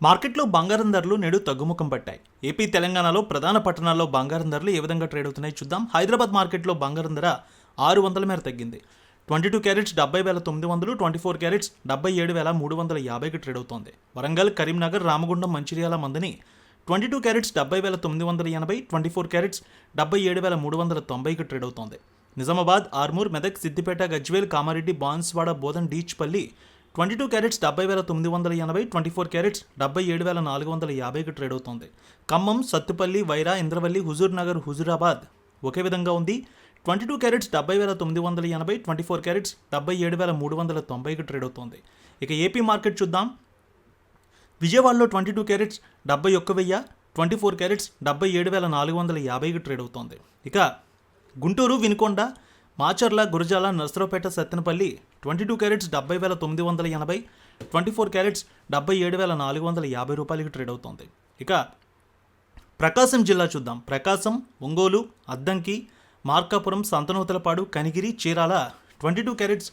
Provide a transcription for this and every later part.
మార్కెట్లో బంగారం ధరలు నేడు తగ్గుముఖం పట్టాయి. ఏపీ, తెలంగాణలో ప్రధాన పట్టణాల్లో బంగారం ధరలు ఏ విధంగా ట్రేడ్ అవుతున్నాయి చూద్దాం. హైదరాబాద్ మార్కెట్లో బంగారం ధర 600 మేర తగ్గింది. 22 క్యారెట్స్ 70,900, 24 క్యారెట్స్ 77,350కి ట్రేడ్ అవుతోంది. వరంగల్, కరీంనగర్, రామగుండం, మంచిర్యాల మందని 22 క్యారెట్స్ 70,980, 24 క్యారెట్స్ 77,390కి ట్రేడ్ అవుతోంది. నిజామాబాద్, ఆర్మూర్, మెదక్, సిద్దిపేట, గజ్వేల్, కామారెడ్డి, బాన్స్వాడ, బోధన్, డీచ్పల్లి 22 క్యారెట్స్ 70,980, 24 క్యారెట్స్ 77,450కి ట్రేడ్ అవుతోంది. ఖమ్మం, సత్తుపల్లి, వైరా, ఇంద్రవల్లి, హుజూర్ నగర్, హుజూరాబాద్ ఒకే విధంగా ఉంది. 22 క్యారెట్స్ 70,980, 24 క్యారెట్స్ 77,390కి ట్రేడ్ అవుతోంది. ఇక ఏపీ మార్కెట్ చూద్దాం. విజయవాడలో 22 క్యారెట్స్ 71,000, 24 క్యారెట్స్ 77,450కి ట్రేడ్ అవుతోంది. ఇక గుంటూరు, వినుకొండ, మాచర్ల, గురజాల, నర్సరావుపేట, సత్తెనపల్లి 22 క్యారెట్స్ 70,980, 24 క్యారెట్స్ 77,450 రూపాయలకి ట్రేడ్ అవుతోంది. ఇక ప్రకాశం జిల్లా చూద్దాం. ప్రకాశం, ఒంగోలు, అద్దంకి, మార్కాపురం, సంతనూతలపాడు, కనిగిరి, చీరాల 22 క్యారెట్స్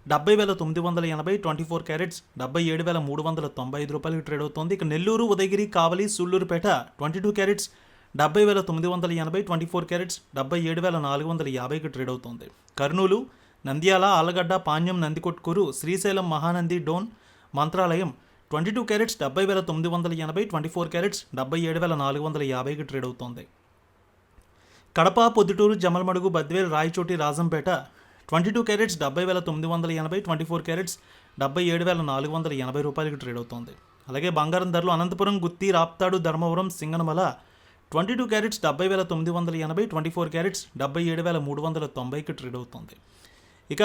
70,980, 24 క్యారెట్స్ 77,395 రూపాయలకి ట్రేడ్ అవుతోంది. ఇక నెల్లూరు, ఉదయగిరి, కావలి, సూళ్లూరుపేట 22 క్యారెట్స్ 70,980, 24 క్యారెట్స్ 77,450కి ట్రేడ్ అవుతోంది. కర్నూలు, నంద్యాల, ఆలగడ్డ, పాణ్యం, నందికొట్కూరు, శ్రీశైలం, మహానంది, డోన్, మంత్రాలయం 22 క్యారెట్స్ 70,980, 24 క్యారెట్స్ 77,450కి ట్రేడ్ అవుతోంది. కడప, పొద్దుటూరు, జమలమడుగు, బద్వేల్, రాయచోటి, రాజంపేట 22 క్యారెట్స్ 70,980, 24 క్యారెట్స్ 77,480 రూపాయలకి ట్రేడ్ అవుతోంది. అలాగే బంగారం ధరలు అనంతపురం, గుత్తి, రాప్తాడు, ధర్మవరం, సింగనమల 22 క్యారెట్స్ 70,980, 24 క్యారెట్స్ 77,390కి ట్రేడ్ అవుతుంది. ఇక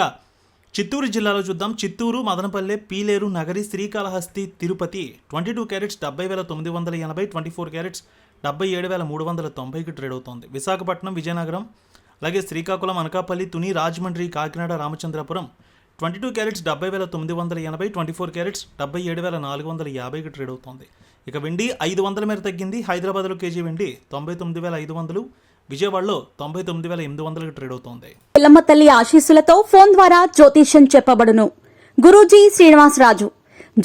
చిత్తూరు జిల్లాలో చూద్దాం. చిత్తూరు, మదనపల్లె, పీలేరు, నగరి, శ్రీకాళహస్తి, తిరుపతి 22 క్యారెట్స్ 70,980, 24 క్యారెట్స్ 77,390కి ట్రేడ్ అవుతుంది. విశాఖపట్నం, విజయనగరం, అలాగే శ్రీకాకుళం, అనకాపల్లి, తుని, రాజమండ్రి, కాకినాడ, రామచంద్రపురం 22 క్యారెట్స్ 70,980, 24 క్యారెట్స్ 77,450కి ట్రేడ్ అవుతుంది. ఇక వెండి 500 మేర తగ్గింది. హైదరాబాద్లో కేజీ వెండి 99,500, విజయవాడలో 99,800కి ట్రేడ్ అవుతోంది. ఎల్లమ్మ తల్లి ఆశీస్సులతో ఫోన్ ద్వారా జ్యోతిష్యం చెప్పబడును. గురూజీ శ్రీనివాసరాజు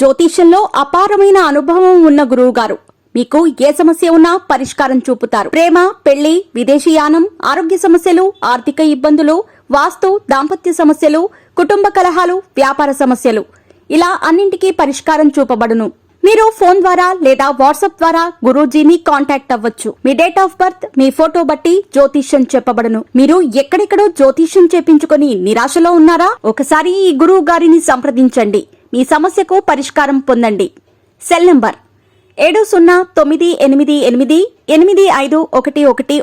జ్యోతిష్యంలో అపారమైన అనుభవం ఉన్న గురువు గారు మీకు ఏ సమస్య ఉన్నా పరిష్కారం చూపుతారు. ప్రేమ, పెళ్లి, విదేశీయానం, ఆరోగ్య సమస్యలు, ఆర్థిక ఇబ్బందులు, వాస్తు, దాంపత్య సమస్యలు, కుటుంబ కలహాలు, వ్యాపార సమస్యలు ఇలా అన్నింటికీ పరిష్కారం చూపబడును. మీరు ఫోన్ ద్వారా లేదా వాట్సాప్ ద్వారా గురూజీని కాంటాక్ట్ అవ్వచ్చు. మీ డేట్ ఆఫ్ బర్త్, మీ ఫోటో బట్టి జ్యోతిష్యం చెప్పబడును. మీరు ఎక్కడెక్కడో జ్యోతిష్యం చేపించుకొని నిరాశలో ఉన్నారా? ఒకసారి ఈ గురువు గారిని సంప్రదించండి. మీ సమస్యకు పరిష్కారం పొందండి. Cell number 7098885511